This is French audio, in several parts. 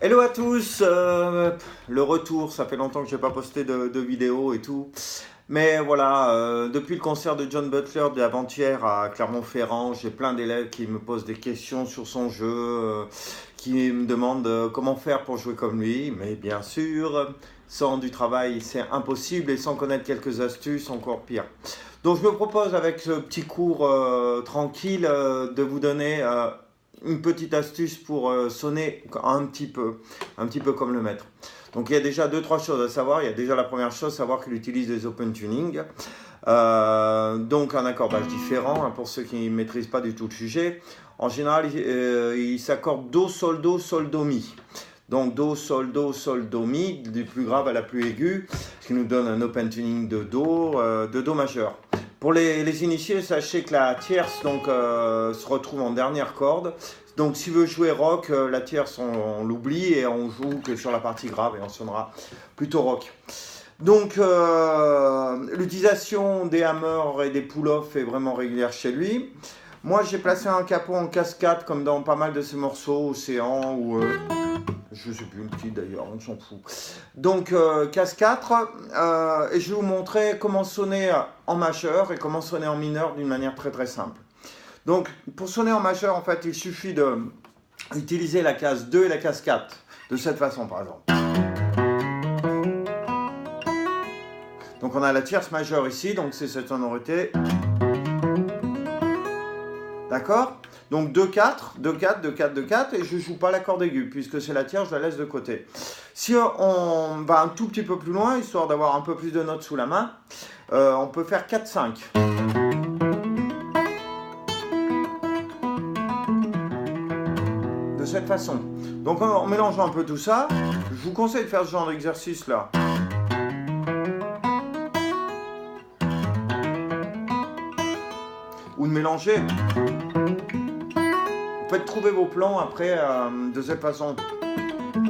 Hello à tous, le retour, ça fait longtemps que j'ai pas posté de vidéo et tout. Mais voilà, depuis le concert de John Butler d'avant-hier à Clermont-Ferrand, j'ai plein d'élèves qui me posent des questions sur son jeu, qui me demandent comment faire pour jouer comme lui. Mais bien sûr, sans du travail, c'est impossible et sans connaître quelques astuces, encore pire. Donc je me propose avec ce petit cours tranquille de vous donner une petite astuce pour sonner un petit peu comme le maître. Donc il y a déjà deux, trois choses à savoir. Il y a déjà la première chose, savoir qu'il utilise des open tuning. Donc un accordage différent, hein, pour ceux qui ne maîtrisent pas du tout le sujet. En général, il s'accorde Do, Sol, Do, Sol, Do, Mi. Donc Do, Sol, Do, Mi, du plus grave à la plus aiguë, ce qui nous donne un open tuning de Do majeur. Pour les initiés, sachez que la tierce se retrouve en dernière corde. Donc si veut jouer rock, la tierce on l'oublie et on joue que sur la partie grave et on sonnera plutôt rock. Donc l'utilisation des hammers et des pull-off est vraiment régulière chez lui. Moi j'ai placé un capot en cascade comme dans pas mal de ses morceaux, Océan ou... je ne sais plus le titre d'ailleurs, on s'en fout. Donc casse 4, et je vais vous montrer comment sonner en majeur et comment sonner en mineur d'une manière très très simple. Donc pour sonner en majeur, en fait, il suffit d'utiliser la case 2 et la case 4, de cette façon par exemple. Donc on a la tierce majeure ici, donc c'est cette sonorité. D'accord ? Donc 2-4, 2-4, 2-4, 2-4, et je ne joue pas la corde aiguë, puisque c'est la tierce, je la laisse de côté. Si on va un tout petit peu plus loin, histoire d'avoir un peu plus de notes sous la main, on peut faire 4-5. De cette façon. Donc en mélangeant un peu tout ça, je vous conseille de faire ce genre d'exercice là. Ou de mélanger. Vous faites trouver vos plans après de cette façon.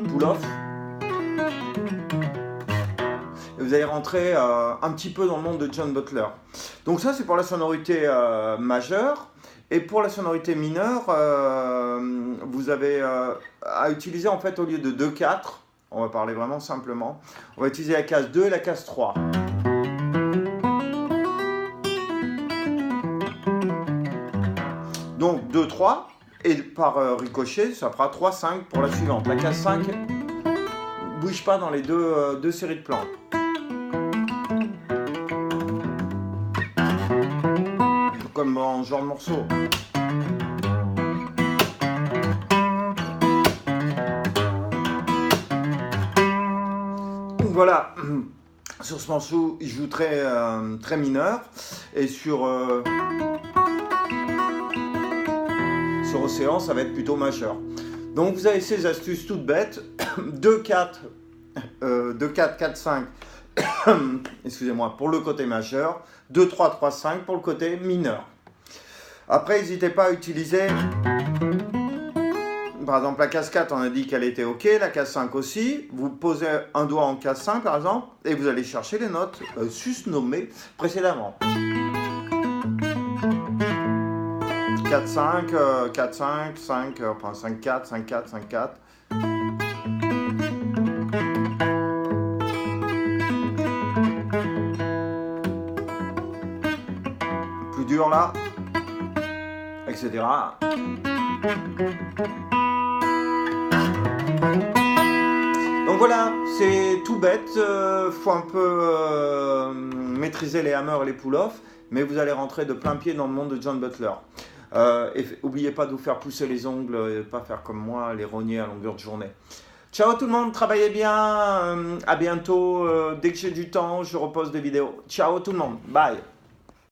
Pull-off. Et vous allez rentrer un petit peu dans le monde de John Butler. Donc ça c'est pour la sonorité majeure. Et pour la sonorité mineure, vous avez à utiliser en fait au lieu de 2-4, on va parler vraiment simplement, on va utiliser la case 2 et la case 3. Donc 2-3, et par ricochet, ça fera 3-5 pour la suivante. La case 5 ne bouge pas dans les deux séries de plans. Comme en genre de morceau. Donc voilà, sur ce morceau, il joue très mineur, et sur Océan, ça va être plutôt majeur. Donc vous avez ces astuces toutes bêtes, 2-4, 4-5, excusez-moi, pour le côté majeur, 2-3, 3-5 pour le côté mineur. Après, n'hésitez pas à utiliser, par exemple, la case 4, on a dit qu'elle était OK, la case 5 aussi. Vous posez un doigt en case 5, par exemple, et vous allez chercher les notes susnommées précédemment. 4-5, 4-5, 5, enfin 5-4, 5-4, 5-4. Plus dur là, etc. Donc voilà, c'est tout bête, faut un peu maîtriser les hammers et les pull-off, mais vous allez rentrer de plein pied dans le monde de John Butler. Et n'oubliez pas de vous faire pousser les ongles et pas faire comme moi, les rogner à longueur de journée. Ciao tout le monde, travaillez bien, à bientôt, dès que j'ai du temps, je repose des vidéos. Ciao tout le monde, bye.